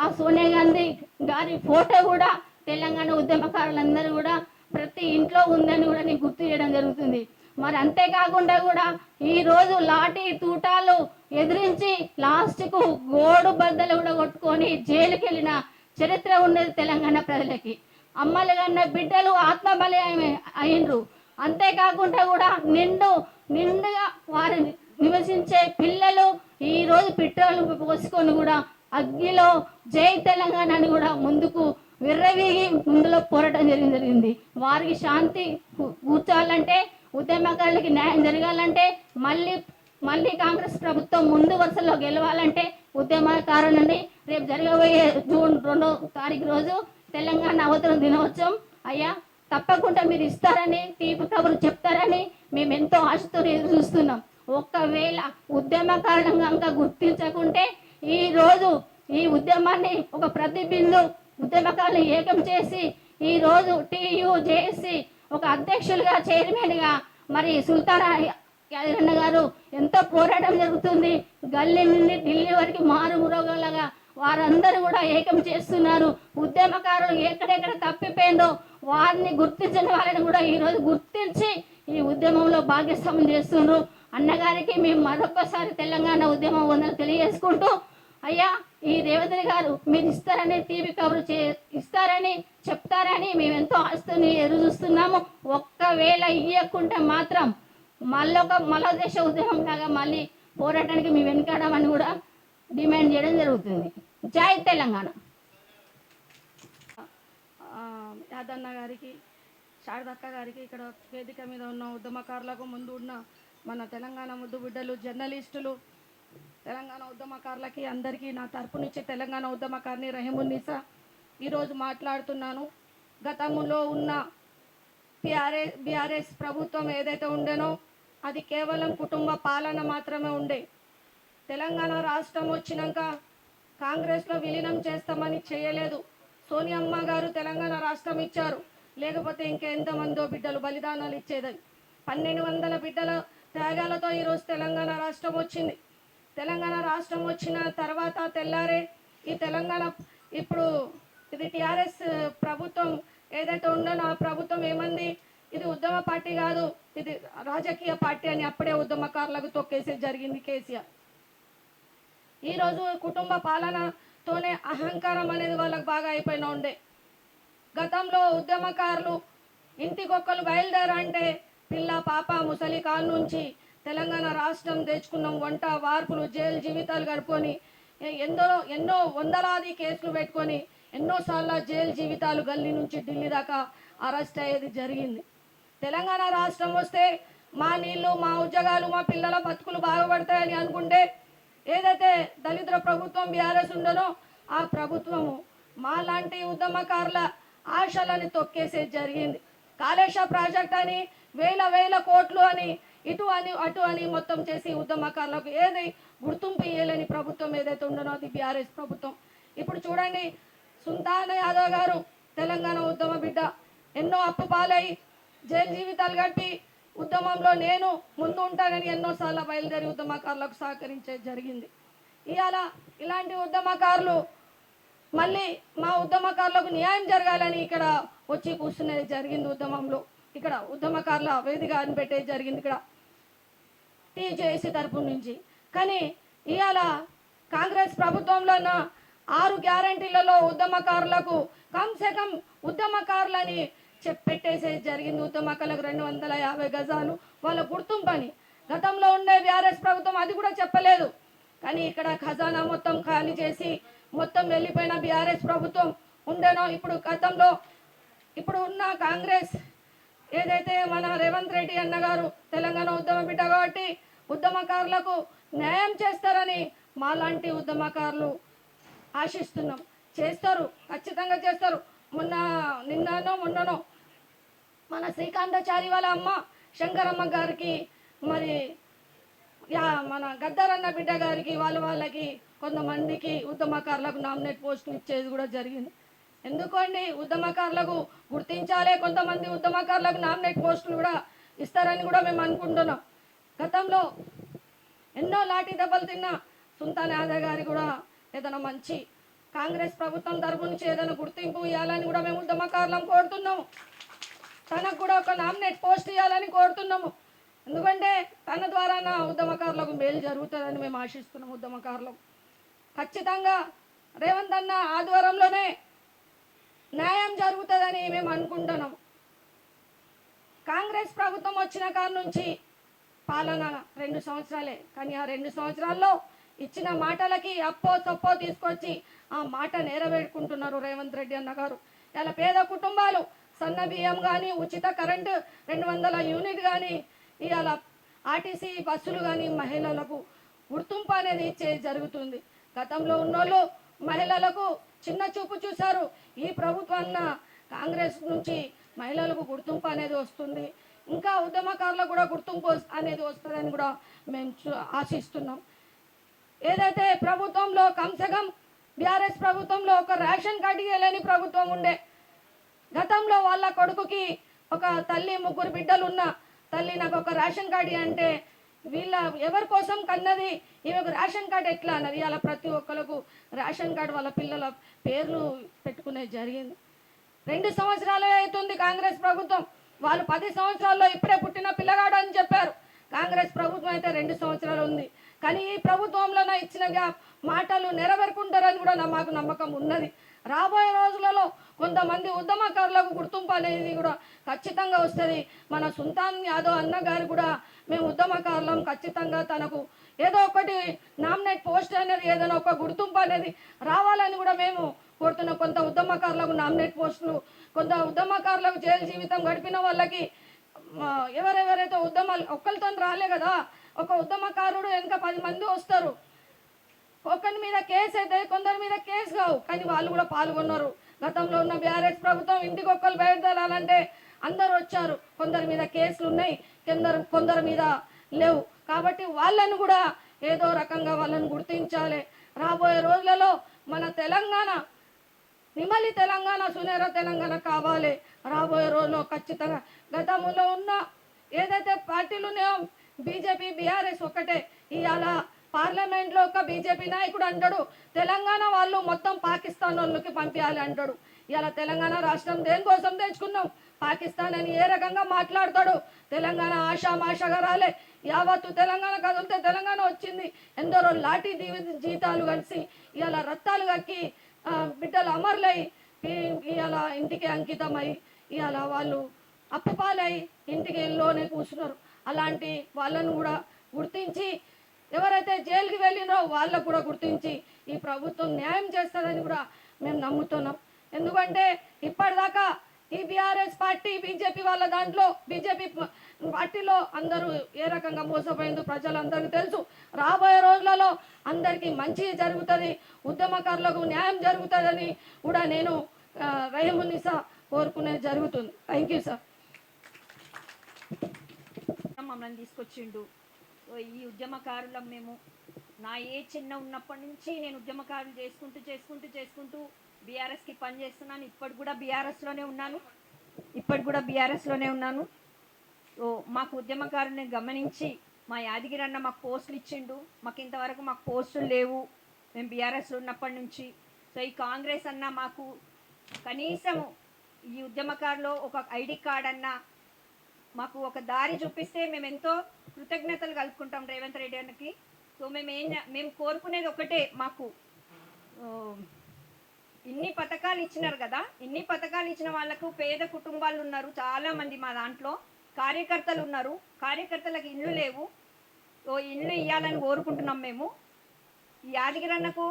ఆ సోనియా గాంధీ గారి ఫోటో కూడా తెలంగాణ ఉద్యమకారులందరూ కూడా ప్రతి ఇంట్లో ఉందని కూడా నేను గుర్తు చేయడం జరుగుతుంది. మరి అంతేకాకుండా కూడా ఈరోజు లాఠీ తూటాలు ఎదిరించి లాస్ట్కు గోడు బద్దలు కూడా కొట్టుకొని జైలుకి వెళ్ళిన చరిత్ర ఉన్నది తెలంగాణ ప్రజలకి. అమ్మలు కన్న బిడ్డలు ఆత్మబలి అయినరు. అంతేకాకుండా కూడా నిండుగా వారు నివసించే పిల్లలు ఈరోజు పెట్రోల్ పోసుకొని కూడా అగ్నిలో జై తెలంగాణ అని కూడా ముందుకు విర్రవీగి ముందులో పోరాటం జరిగింది. వారికి శాంతి కూర్చోవాలంటే, ఉద్యమకారులకి న్యాయం జరగాలంటే, మళ్ళీ కాంగ్రెస్ ప్రభుత్వం ముందు వరుసలో గెలవాలంటే ఉద్యమకారులని రేపు జరగబోయే జూన్ 2వ తారీఖు రోజు తెలంగాణ అవతరణ దినోత్సవం అయ్యా తప్పకుండా మీరు ఇస్తారని, తీపి కబురు చెప్తారని మేము ఎంతో ఆశతో ఎదురు చూస్తున్నాం. ఒక్కవేళ ఉద్యమకారులంగా ఇంకా గుర్తించకుంటే ఈరోజు ఈ ఉద్యమాన్ని ఒక ప్రతిబిందు ఉద్యమకాలను ఏకం చేసి ఈరోజు TUJC ఒక అధ్యక్షులుగా, చైర్మన్గా మరి సుల్తానా యాదన్న గారు ఎంతో పోరాటం జరుగుతుంది. గల్లీ నుండి ఢిల్లీ వరకు మారుమురోగంలాగా వారందరూ కూడా ఏకం చేస్తున్నారు. ఉద్యమకారులు ఎక్కడెక్కడ తప్పిపోయిందో వారిని గుర్తించిన వాళ్ళని కూడా ఈరోజు గుర్తించి ఈ ఉద్యమంలో భాగస్వామ్యం చేస్తున్నారు. అన్నగారికి మేము మరొకసారి తెలంగాణ ఉద్యమం ఉందని తెలియజేసుకుంటూ, అయ్యా ఈ రేవంత్ గారు మీరు ఇస్తారని, తీపి కబురు ఇస్తారని చెప్తారని మేము ఎంతో ఆస్తుని ఎదురు చూస్తున్నాము. ఒక్కవేళ ఇవ్వకుంటే మాత్రం మళ్ళీ దేశ ఉద్యమం లాగా మళ్ళీ పోరాటానికి మేము వెనకాడమని కూడా డిమాండ్ చేయడం జరుగుతుంది. జై తెలంగాణ. యాదన్న గారికి, శారదక్క గారికి, ఇక్కడ వేదిక మీద ఉన్న ఉద్యమకారులకు, ముందు ఉన్న మన తెలంగాణ ముద్దు బిడ్డలు, జర్నలిస్టులు, తెలంగాణ ఉద్యమకారులకి అందరికీ నా తరపు నుంచి తెలంగాణ ఉద్యమకారిని రహీమున్నీసా ఈరోజు మాట్లాడుతున్నాను. గతంలో ఉన్న బీఆర్ఎస్ ప్రభుత్వం ఏదైతే ఉండేనో అది కేవలం కుటుంబ పాలన మాత్రమే ఉండే. తెలంగాణ రాష్ట్రం వచ్చినాక కాంగ్రెస్లో విలీనం చేస్తామని చేయలేదు. సోనియమ్మ గారు తెలంగాణ రాష్ట్రం ఇచ్చారు, లేకపోతే ఇంకెంతమందో బిడ్డలు బలిదానాలు ఇచ్చేదని. 1200 బిడ్డల త్యాగాలతో ఈరోజు తెలంగాణ రాష్ట్రం వచ్చింది. తెలంగాణ రాష్ట్రం వచ్చిన తర్వాత తెల్లారే ఈ తెలంగాణ ఇప్పుడు ఇది TRS ప్రభుత్వం ఏదైతే ఉండనో ఆ ప్రభుత్వం ఏమంది, ఇది ఉద్యమ పార్టీ కాదు, ఇది రాజకీయ పార్టీ అని అప్పుడే ఉద్యమకారులకు తొక్కేసే జరిగింది కేసీఆర్. ఈరోజు కుటుంబ పాలనతోనే అహంకారం అనేది వాళ్ళకి బాగా అయిపోయిన ఉండే. గతంలో ఉద్యమకారులు ఇంటికొక్కరు బయలుదేరంటే పిల్ల పాప ముసలి కాళ్ళ నుంచి తెలంగాణ రాష్ట్రం తెచ్చుకున్నాం, వంట వార్పులు జైలు జీవితాలు గడుపుకొని ఎన్నో వందలాది కేసులు పెట్టుకొని ఎన్నోసార్లు జైలు జీవితాలు గల్లీ నుంచి ఢిల్లీ దాకా అరెస్ట్ అయ్యేది జరిగింది. తెలంగాణ రాష్ట్రం వస్తే మా నీళ్ళు మా ఉద్యోగాలు మా పిల్లల బతుకులు బాగుపడతాయని అనుకుంటే ఏదైతే దళితుల ప్రభుత్వం బీఆర్ఎస్ ఉండనో ఆ ప్రభుత్వము మా లాంటి ఉద్యమకారుల ఆశలని తొక్కేసేది జరిగింది. కాళేశ్వర ప్రాజెక్ట్ అని వేల కోట్లు అని ఇటు అని అటు అని మొత్తం చేసి ఉద్యమకారులకు ఏది గుర్తింపు ఇయ్యలేని ప్రభుత్వం ఏదైతే ఉండనో అది బీఆర్ఎస్ ప్రభుత్వం. ఇప్పుడు చూడండి, సుల్తాన్ యాదవ్ గారు తెలంగాణ ఉద్యమ బిడ్డ, ఎన్నో అప్పు పాలై జైలు జీవితాలు గడిపి ఉద్యమంలో నేను ముందు ఉంటానని ఎన్నోసార్లు బయలుదేరి ఉద్యమకారులకు సహకరించేది జరిగింది. ఇలాంటి ఉద్యమకారులు మళ్ళీ మా ఉద్యమకారులకు న్యాయం జరగాలని ఇక్కడ వచ్చి కూర్చునేది జరిగింది. ఉద్యమంలో ఇక్కడ ఉద్యమకారుల వేదిక అని పెట్టేది జరిగింది ఇక్కడ టీజేఏసీ తరపు నుంచి. కానీ ఇవాళ కాంగ్రెస్ ప్రభుత్వంలో 6 గ్యారంటీలలో ఉద్యమకారులకు కమ్సే కమ్ ఉద్యమకారులని పెట్టేసేది జరిగింది. ఉద్యమకారులకు 250 గజాలు వాళ్ళ గుర్తింపని. గతంలో ఉండే బీఆర్ఎస్ ప్రభుత్వం అది కూడా చెప్పలేదు. కానీ ఇక్కడ ఖజానా మొత్తం ఖాళీ చేసి మొత్తం వెళ్ళిపోయిన బీఆర్ఎస్ ప్రభుత్వం ఉండేనో ఇప్పుడు ఉన్న కాంగ్రెస్ ఏదైతే మన రేవంత్ రెడ్డి అన్న గారు తెలంగాణ ఉద్యమ బిడ్డ కాబట్టి ఉద్యమకారులకు న్యాయం చేస్తారని మాలాంటి ఉద్యమకారులు ఆశిస్తున్నాం. చేస్తారు, ఖచ్చితంగా చేస్తారు. మొన్ననో మన శ్రీకాంతాచారి వాళ్ళ అమ్మ శంకరమ్మ గారికి మరి మన గద్దరన్న బిడ్డ గారికి వాళ్ళకి కొంతమందికి ఉద్యమకారులకు నామినేట్ పోస్టులు ఇచ్చేది కూడా జరిగింది. ఎందుకండి ఉద్యమకారులకు గుర్తించాలి, కొంతమంది ఉద్యమకారులకు నామినేట్ పోస్టులు కూడా ఇస్తారని కూడా మేము అనుకుంటున్నాం. గతంలో ఎన్నో లాఠీ దెబ్బలు తిన్న సుల్తాన్ యాదవ్ గారి కూడా ఏదైనా మంచి కాంగ్రెస్ ప్రభుత్వం తరపు నుంచి ఏదైనా గుర్తింపు ఇవ్వాలని కూడా మేము ఉద్యమకారులను కోరుతున్నాము. తనకు కూడా ఒక నామినేట్ పోస్ట్ ఇవ్వాలని కోరుతున్నాము. ఎందుకంటే తన ద్వారా నా ఉద్యమకారులకు మేలు జరుగుతుందని మేము ఆశిస్తున్నాము. ఉద్యమకారులకు ఖచ్చితంగా రేవంత్ అన్న ఆధ్వర్యంలోనే న్యాయం జరుగుతుందని మేము అనుకుంటున్నాం. కాంగ్రెస్ ప్రభుత్వం వచ్చిన కాడ నుంచి పాలన 2 సంవత్సరాలే, కానీ ఆ 2 సంవత్సరాల్లో ఇచ్చిన మాటలకి అప్పో సప్పో తీసుకొచ్చి ఆ మాట నెరవేర్చుకుంటున్నారు రేవంత్ రెడ్డి అన్న గారు. ఇలా పేద కుటుంబాలు సన్న బియ్యం కానీ, ఉచిత కరెంటు 200 యూనిట్ కానీ, ఇవాళ ఆర్టీసీ బస్సులు కానీ మహిళలకు గుర్తింపు అనేది ఇచ్చేది జరుగుతుంది. గతంలో ఉన్నోళ్ళు మహిళలకు చిన్న చూపు చూశారు. ఈ ప్రభుత్వాన్న కాంగ్రెస్ నుంచి మహిళలకు గుర్తింపు అనేది వస్తుంది. ఇంకా ఉద్యమకారులకు కూడా గుర్తింపు అనేది వస్తుందని కూడా మేము ఆశిస్తున్నాం. ఏదైతే ప్రభుత్వంలో కమ్సకం బీఆర్ఎస్ ప్రభుత్వంలో ఒక రేషన్ కార్డు ఇవ్వలేని ప్రభుత్వం ఉండే. గతంలో వాళ్ళ కొడుకుకి ఒక తల్లి 3 బిడ్డలు ఉన్న తల్లి నాకు ఒక రేషన్ కార్డు అంటే వీళ్ళ ఎవరి కోసం కన్నది ఈమెకు రేషన్ కార్డు ఎట్లా అన్నది. అలా ప్రతి ఒక్కరికి రేషన్ కార్డు వాళ్ళ పిల్లల పేర్లు పెట్టుకునేది జరిగింది. 2 సంవత్సరాలే అవుతుంది కాంగ్రెస్ ప్రభుత్వం. వాళ్ళు 10 సంవత్సరాల్లో ఇప్పుడే పుట్టిన పిల్లగాడు అని చెప్పారు. కాంగ్రెస్ ప్రభుత్వం అయితే 2 సంవత్సరాలు ఉంది. కానీ ఈ ప్రభుత్వంలో ఇచ్చిన మాటలు నెరవేర్చుకుంటారని కూడా మాకు నమ్మకం ఉన్నది. రాబోయే రోజులలో కొంతమంది ఉద్యమకారులకు గుర్తింపు అనేది కూడా ఖచ్చితంగా వస్తుంది. మన సుల్తాన్ యాదవ్ అన్న గారు కూడా మేము ఉద్యమకారులం, ఖచ్చితంగా తనకు ఏదో ఒకటి నామినేట్ పోస్ట్ అనేది ఏదైనా ఒక గుర్తింపు అనేది రావాలని కూడా మేము కోరుతున్నాం. కొంత ఉద్యమకారులకు నామినేట్ పోస్టులు, కొంత ఉద్యమకారులకు జైలు జీవితం గడిపిన వాళ్ళకి ఎవరెవరైతే ఉద్యమాలు ఒక్కరితో రాలే కదా, ఒక ఉద్యమకారుడు వెనుక 10 మంది వస్తారు. ఒకరి మీద కేసు అయితే కొందరి మీద కేసు కావు, కానీ వాళ్ళు కూడా పాల్గొన్నారు. గతంలో ఉన్న బీఆర్ఎస్ ప్రభుత్వం ఇంటికి ఒక్కరు బయటదలాలంటే అందరూ వచ్చారు. కొందరి మీద కేసులు ఉన్నాయి, కొందరి మీద లేవు. కాబట్టి వాళ్ళను కూడా ఏదో రకంగా వాళ్ళని గుర్తించాలి. రాబోయే రోజులలో మన తెలంగాణ నిమలి తెలంగాణ, సునేర తెలంగాణ కావాలి. రాబోయే రోజుల్లో ఖచ్చితంగా గతంలో ఉన్న ఏదైతే పార్టీలు ఉన్నాయో బీజేపీ బీఆర్ఎస్ ఒకటే. ఇవాళ పార్లమెంట్లో ఒక బీజేపీ నాయకుడు అంటాడు తెలంగాణ వాళ్ళు మొత్తం పాకిస్తాన్ వాళ్ళకి పంపించాలి అంటాడు. ఇలా తెలంగాణ రాష్ట్రం దేనికోసం తెచ్చుకున్నాం, పాకిస్తాన్ అని ఏ రకంగా మాట్లాడతాడు. తెలంగాణ ఆషామాషగా రాలే. యావత్తు తెలంగాణ కదిలితే తెలంగాణ వచ్చింది. ఎందరో లాఠీ జీతాలు కలిసి ఇవాళ రక్తాలు కక్కి బిడ్డలు అమరులై ఇవాళ ఇంటికి అంకితమై ఇవాళ వాళ్ళు అప్పుపాలై ఇంటికి లోనే కూర్చున్నారు. అలాంటి వాళ్ళను కూడా గుర్తించి ఎవరైతే జైలుకి వెళ్ళినో వాళ్ళకు కూడా గుర్తించి ఈ ప్రభుత్వం న్యాయం చేస్తుందని కూడా మేము నమ్ముతున్నాం. ఎందుకంటే ఇప్పటిదాకా ఈ బీఆర్ఎస్ పార్టీ బీజేపీ వాళ్ళ దాంట్లో బీజేపీ పార్టీలో అందరూ ఏ రకంగా మోసపోయిందో ప్రజలందరికీ తెలుసు. రాబోయే రోజులలో అందరికీ మంచి జరుగుతుంది, ఉద్యమకారులకు న్యాయం జరుగుతుందని కూడా నేను రహీమున్నిసా కోరుకునేది జరుగుతుంది. Thank you sir. మమ్మల్ని తీసుకొచ్చిండు. ఈ ఉద్యమకారులం మేము. నా ఏ చిన్న ఉన్నప్పటి నుంచి నేను ఉద్యమకారులు చేసుకుంటూ బీఆర్ఎస్కి పనిచేస్తున్నాను. ఇప్పటి కూడా బీఆర్ఎస్లోనే ఉన్నాను. మాకు ఉద్యమకారుని గమనించి మా యాదగిరి అన్న మాకు పోస్టులు ఇచ్చిండు. మాకు ఇంతవరకు మాకు పోస్టులు లేవు మేము బీఆర్ఎస్లో ఉన్నప్పటి నుంచి. సో ఈ కాంగ్రెస్ అన్న మాకు కనీసం ఈ ఉద్యమకారులో ఒక ఐడి కార్డ్ అన్నా మాకు ఒక దారి చూపిస్తే మేము ఎంతో కృతజ్ఞతలు కలుపుకుంటాం రేవంత్ రెడ్డి అన్నకి. సో మేము కోరుకునేది ఒకటే, మాకు ఇన్ని పథకాలు ఇచ్చినారు కదా, ఇన్ని పథకాలు ఇచ్చిన వాళ్ళకు పేద కుటుంబాలు ఉన్నారు చాలామంది. మా దాంట్లో కార్యకర్తలు ఉన్నారు, కార్యకర్తలకు ఇళ్ళు లేవు. సో ఇళ్ళు ఇవ్వాలని కోరుకుంటున్నాం మేము. ఈ యాదగిరి అన్నకు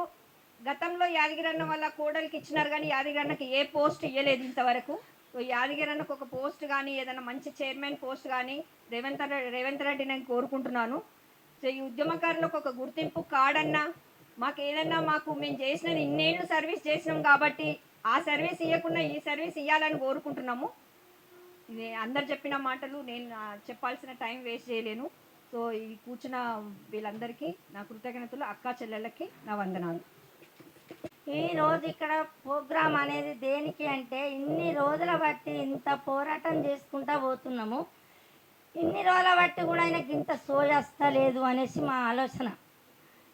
గతంలో యాదగిరి అన్న వాళ్ళ కోడలికి ఇచ్చినారు కానీ యాదగిరి అన్నకి ఏ పోస్ట్ ఇవ్వలేదు ఇంతవరకు. సో యాదగిరి అన్నకు ఒక పోస్ట్ కానీ ఏదైనా మంచి చైర్మన్ పోస్ట్ కానీ రేవంత్ రెడ్డి నేను కోరుకుంటున్నాను. సో ఈ ఉద్యమకారులకు ఒక గుర్తింపు కార్డన్నా మాకు ఏదన్నా మేము చేసినది ఇన్నేళ్ళు సర్వీస్ చేసినాం కాబట్టి ఆ సర్వీస్ ఇవ్వకుండా ఈ సర్వీస్ ఇవ్వాలని కోరుకుంటున్నాము. ఇది అందరు చెప్పిన మాటలు, నేను చెప్పాల్సిన టైం వేస్ట్ చేయలేను. సో ఈ కూర్చున్న వీళ్ళందరికీ నా కృతజ్ఞతలు, అక్కా చెల్లెళ్ళకి నా వందనాలు. ఈరోజు ఇక్కడ ప్రోగ్రాం అనేది దేనికి అంటే ఇన్ని రోజుల బట్టి ఇంత పోరాటం చేసుకుంటా పోతున్నాము. ఇన్ని రోజుల బట్టి కూడా ఆయనకి ఇంత సోయస్తలేదు అనేసి మా ఆలోచన.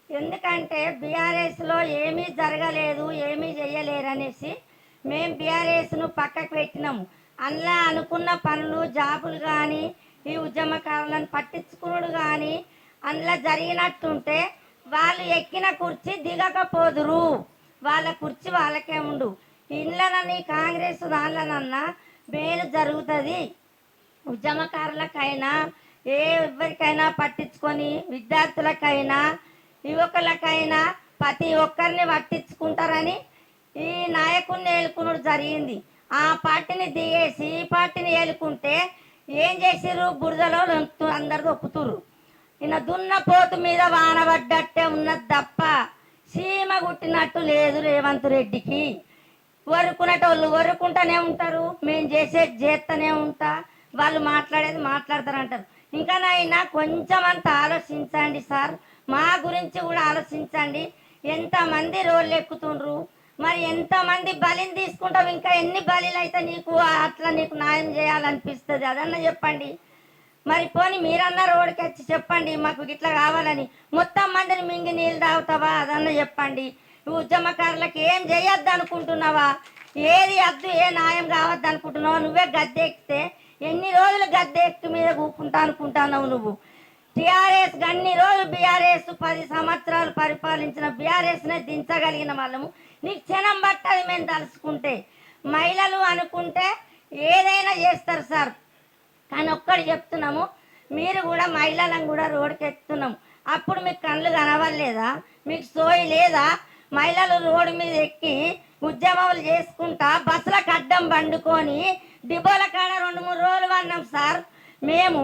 ఎందుకంటే బీఆర్ఎస్లో ఏమీ జరగలేదు, ఏమీ చేయలేరు అనేసి మేము బీఆర్ఎస్ను పక్కకు పెట్టినాము. అందులో అనుకున్న పనులు, జాబులు కానీ ఈ ఉద్యమకారులను పట్టించుకున్నాడు కానీ అందులో జరిగినట్టుంటే వాళ్ళు ఎక్కిన కుర్చీ దిగకపోదురు. వాళ్ళ కుర్చీ వాళ్ళకే ఉండు. ఇండ్లనని కాంగ్రెస్ దానిలోనన్నా మేలు జరుగుతుంది. ఉద్యమకారులకైనా ఎవరికైనా పట్టించుకొని, విద్యార్థులకైనా యువకులకైనా ప్రతి ఒక్కరిని పట్టించుకుంటారని ఈ నాయకుడిని ఏలుకునుడు జరిగింది. ఆ పార్టీని దిగేసి ఈ పార్టీని ఏలుకుంటే ఏం చేసిర్రు? బురదలో అందరు దొక్కుతుర్రు. ఈయన దున్నపోతు మీద వానబడ్డట్టే ఉన్నది తప్ప సీమ గుట్టినట్టు లేదు రేవంత్ రెడ్డికి. వరుకునేటోళ్ళు వరుకుంటూనే ఉంటారు, మేము చేసేది చేస్తూనే ఉంటా, వాళ్ళు మాట్లాడేది మాట్లాడతారంటారు. ఇంకా నైనా కొంచెం అంత ఆలోచించండి సార్, మా గురించి కూడా ఆలోచించండి. ఎంతమంది రోళ్ళు ఎక్కుతుండ్రు, మరి ఎంతమంది బలిని తీసుకుంటావు, ఇంకా ఎన్ని బలిలు అయితే నీకు అట్లా నీకు న్యాయం చేయాలనిపిస్తుంది అదన్నా చెప్పండి. మరి పోనీ మీరన్నా రోడ్డుకి వచ్చి చెప్పండి మాకు ఇట్లా కావాలని. మొత్తం మందిని మింగి నీళ్ళు తాగుతావా అదన్నా చెప్పండి. ఉద్యమకారులకు ఏం చేయొద్దు అనుకుంటున్నావా, ఏది వద్దు, ఏ న్యాయం కావద్దు అనుకుంటున్నావా? నువ్వే గద్దె ఎక్కితే ఎన్ని రోజులు గద్దె ఎక్కి మీద కూకుంటా అనుకుంటున్నావు నువ్వు? టీఆర్ఎస్ అన్ని రోజులు బీఆర్ఎస్ 10 సంవత్సరాలు పరిపాలించిన బీఆర్ఎస్నే దించగలిగిన వాళ్ళము. నీకు క్షణం పట్టది మేము తలుచుకుంటే. మహిళలు అనుకుంటే ఏదైనా చేస్తారు సార్, కానీ ఒక్కటి చెప్తున్నాము, మీరు కూడా మహిళలను కూడా రోడ్డుకి ఎక్కుతున్నాము. అప్పుడు మీకు కళ్ళు కనవలేదా, మీకు సోయి లేదా? మహిళలు రోడ్డు మీద ఎక్కి ఉద్యమాలు చేసుకుంటా బస్సులకు అడ్డం బండుకొని డిపోల కాడ 2-3 రోజులు వన్నాం సార్. మేము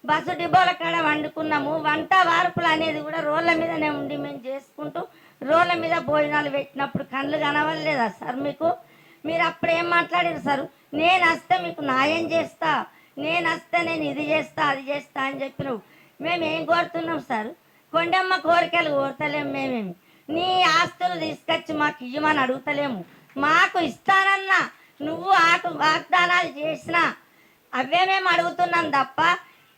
బస్సు డిపోల కాడ వండుకున్నాము. వంట వార్పులు అనేది కూడా రోడ్ల మీదనే ఉండి మేము చేసుకుంటూ రోడ్ల మీద భోజనాలు పెట్టినప్పుడు కళ్ళు కనవలేదా సార్ మీకు? మీరు అప్పుడు ఏం మాట్లాడారు సార్? నేను వస్తే మీకు న్యాయం చేస్తా, నేను వస్తే నేను ఇది చేస్తా అది చేస్తా అని చెప్పినావు. మేము ఏం కోరుతున్నాం సార్? కొండమ్మ కోరికలు కోరతలేము మేమేమి. నీ ఆస్తులు తీసుకొచ్చి మాకు ఇవ్వమని అడుగుతలేము. మాకు ఇస్తానన్నా నువ్వు వాగ్దానాలు చేసినా అవే మేము అడుగుతున్నాం తప్ప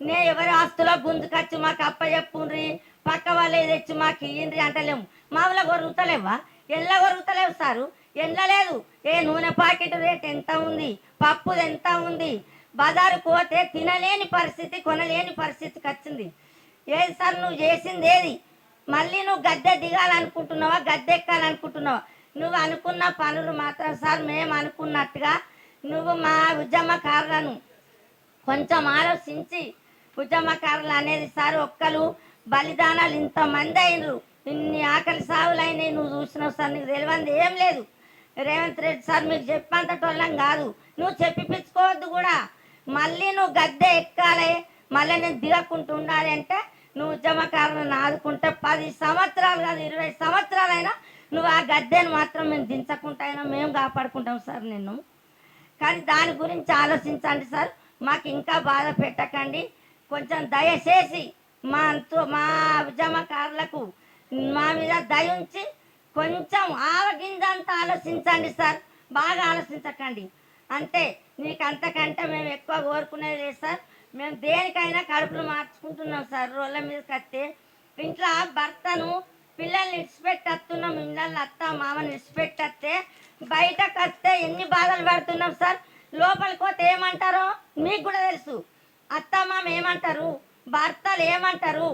నేను ఎవరి ఆస్తులో గుంజుకొచ్చి మాకు అప్పచెప్పుండ్రి, పక్క వాళ్ళే తెచ్చి మాకు ఇయ్యండ్రి అంటలేము. మా ఊళ్ళో కొరుగుతలేవా? ఎల్ల కొరుగుతలేవు సారు, ఎల్లలేదు. ఏ నూనె ప్యాకెట్ రేట్ ఎంత ఉంది, పప్పుది ఎంత ఉంది, బజారు పోతే తినలేని పరిస్థితి, కొనలేని పరిస్థితికి వచ్చింది. ఏది సార్ నువ్వు చేసింది ఏది? మళ్ళీ నువ్వు గద్దె దిగాలనుకుంటున్నావా, గద్దె ఎక్కాలనుకుంటున్నావా? నువ్వు అనుకున్న పనులు మాత్రం సార్ మేము అనుకున్నట్టుగా నువ్వు మా ఉద్యమకారులను కొంచెం ఆలోచించి, ఉద్యమకారులు అనేది సార్ ఒక్కరు బలిదానాలు ఇంతమంది అయినరు, ఇన్ని ఆకలి సావులైనవి నువ్వు చూసినావు సార్. నీకు తెలియంది ఏం లేదు. రేవంత్ రెడ్డి సార్ మీకు చెప్పంతటోళ్ళం కాదు, నువ్వు చెప్పిపించుకోవద్దు కూడా. మళ్ళీ నువ్వు గద్దె ఎక్కాలి, మళ్ళీ నేను దిగకుంటూ ఉండాలి అంటే నువ్వు ఉద్యమకారులను ఆదుకుంటే 10 సంవత్సరాలు కాదు 20 సంవత్సరాలైనా నువ్వు ఆ గద్దెను మాత్రం మేము దించకుండా అయినా మేము కాపాడుకుంటాం సార్ నిన్ను. కానీ దాని గురించి ఆలోచించండి సార్, మాకు ఇంకా బాధ పెట్టకండి. కొంచెం దయచేసి మా ఉద్యమకారులకు మా మీద దయ ఉంచి కొంచెం ఆవగింజంతా ఆలోచించండి సార్, బాగా ఆలోచించకండి. అంతే, నీకు అంతకంటే మేము ఎక్కువ కోరుకునేది లేదు సార్. మేము దేనికైనా కడుపులు మార్చుకుంటున్నాం సార్. రోళ్ళ మీదకి వస్తే ఇంట్లో భర్తను పిల్లల్ని ఇడిచిపెట్టేస్తున్నాం, ఇళ్ళని అత్త మామని ఇడిచిపెట్టేస్తే బయటకు వస్తే ఎన్ని బాధలు పడుతున్నాం సార్. లోపలికి పోతే ఏమంటారో మీకు కూడా తెలుసు, అత్త మామ ఏమంటారు, భర్తలు ఏమంటారు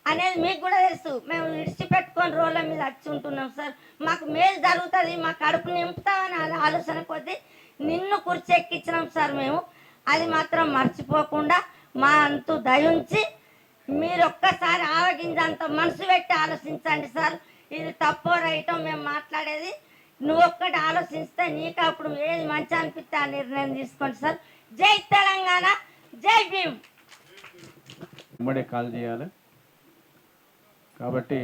అనేది మీకు కూడా తెలుసు. మేము ఇడిచిపెట్టుకొని రోళ్ళ మీద వచ్చి ఉంటున్నాం సార్. మాకు మేలు జరుగుతుంది, మా కడుపు నింపుతామని ఆలోచన కొద్దీ నిన్ను కుర్చీ ఎక్కించినాం సార్ మేము. అది మాత్రం మర్చిపోకుండా మా అంతు దయుంచి మీరు ఒక్కసారి ఆవగింజంత మనసు పెట్టి ఆలోచించండి సార్. ఇది తప్పో రైటో మేము మాట్లాడేది, నువ్వు ఒక్కటి ఆలోచిస్తే నీకు అప్పుడు ఏది మంచి అనిపిస్తే ఆ నిర్ణయం తీసుకోండి సార్. జై తెలంగాణ, జై భీమ్. ఉమ్మడి కాల్ చేయాలి కాబట్టి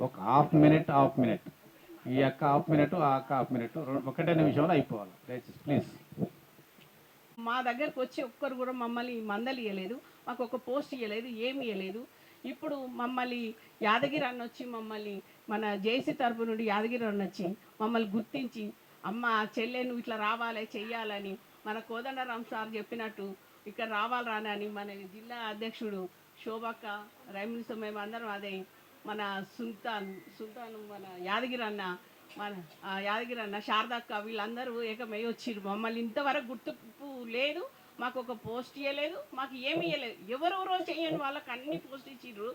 ఒక హాఫ్ మినిట్ ఈ యొక్క హాఫ్ మినిట్ ఆ యొక్క హాఫ్ మినిట్ ఒకటే నిమిషంలో అయిపోవాలి. దయచేసి ప్లీజ్. మా దగ్గరకు వచ్చి ఒక్కరు కూడా మమ్మల్ని మందలు ఇవ్వలేదు, మాకు ఒక పోస్ట్ ఇవ్వలేదు, ఏమి ఇవ్వలేదు. ఇప్పుడు మమ్మల్ని యాదగిరి అన్న వచ్చి మమ్మల్ని మన జేసీ తరపు నుండి యాదగిరి అన్న వచ్చి మమ్మల్ని గుర్తించి అమ్మ చెల్లె నువ్వు ఇట్లా రావాలి చెయ్యాలని మన కోదండరామ్ సార్ చెప్పినట్టు ఇక్కడ రావాలి రానని మన జిల్లా అధ్యక్షుడు శోభక్క రైమిల్స్ మేము అందరం అదే మన సుల్తాన్ మన యాదగిరి అన్న శారదక్క వీళ్ళందరూ ఏకమై వచ్చిర్రు. మమ్మల్ని ఇంతవరకు గుర్తింపు లేదు, మాకు ఒక పోస్ట్ ఇవ్వలేదు, మాకు ఏమి ఇవ్వలేదు. ఎవరెవరో చేయని వాళ్ళకి అన్ని పోస్ట్ ఇచ్చిర్రు.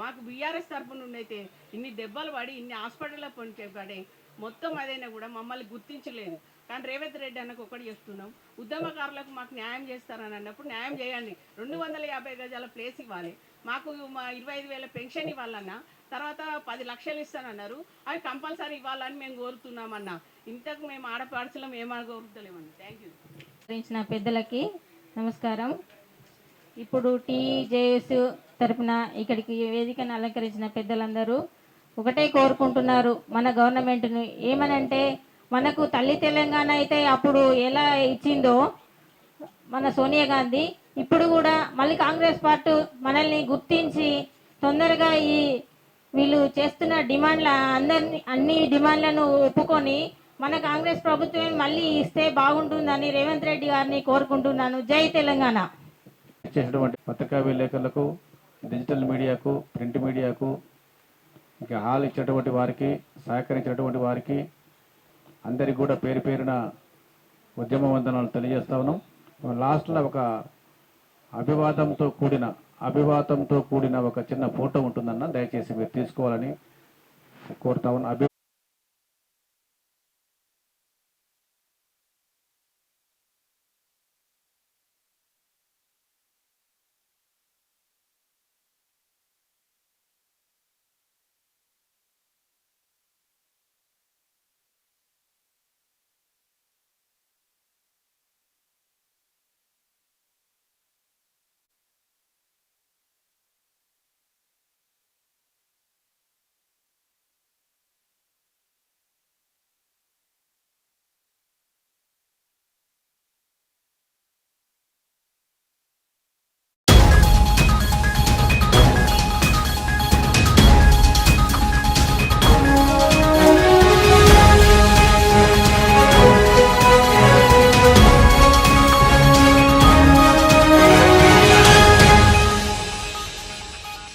మాకు బీఆర్ఎస్ తరపు నుండి అయితే ఇన్ని దెబ్బలు పడి ఇన్ని హాస్పిటల్లో పడి మొత్తం అదైనా కూడా మమ్మల్ని గుర్తించలేదు. కానీ రేవంత్ రెడ్డి అన్నకు ఒకటి చెప్తున్నాం, ఉద్యమకారులకు మాకు న్యాయం చేస్తారని అన్నప్పుడు న్యాయం చేయండి. 250 గజాల ప్లేస్ ఇవ్వాలి, మాకు 25,000 పెన్షన్ ఇవ్వాలన్నా, తర్వాత 10 లక్షలు ఇస్తానన్నారు, అవి కంపల్సరీ ఇవ్వాలని మేము కోరుతున్నామన్నా. ఇంతకు మేము ఆడపడుచులం ఏమని కోరుతలేమని. Thank you. పెద్దలకి నమస్కారం. ఇప్పుడు టీజేఎస్ తరపున ఇక్కడికి వేదికను అలంకరించిన పెద్దలందరూ ఒకటే కోరుకుంటున్నారు మన గవర్నమెంట్ను. ఏమనంటే మనకు తల్లి తెలంగాణ అయితే అప్పుడు ఎలా ఇచ్చిందో మన సోనియా గాంధీ, ఇప్పుడు కూడా మళ్ళీ కాంగ్రెస్ పార్టీ మనల్ని గుర్తించి తొందరగా వీళ్ళు చేస్తున్న డిమాండ్ల అన్ని డిమాండ్లను ఒప్పుకొని మన కాంగ్రెస్ ప్రభుత్వం మళ్ళీ ఇస్తే బాగుంటుందని రేవంత్ రెడ్డి గారిని కోరుకుంటున్నాను. జై తెలంగాణ. చేసినటువంటి పత్రికా విలేకరులకు, డిజిటల్ మీడియాకు, ప్రింట్ మీడియాకు, ఇంకా హాల్ ఇచ్చినటువంటి వారికి, సహకరించినటువంటి వారికి అందరికి కూడా పేరు పేరున ఉద్యమ వందనాలు తెలియజేస్తా ఉన్నాం. లాస్ట్లో ఒక అభివాదంతో కూడిన ఒక చిన్న ఫోటో ఉంటుందన్న, దయచేసి మీరు తీసుకోవాలని కోరుతా ఉన్నాం.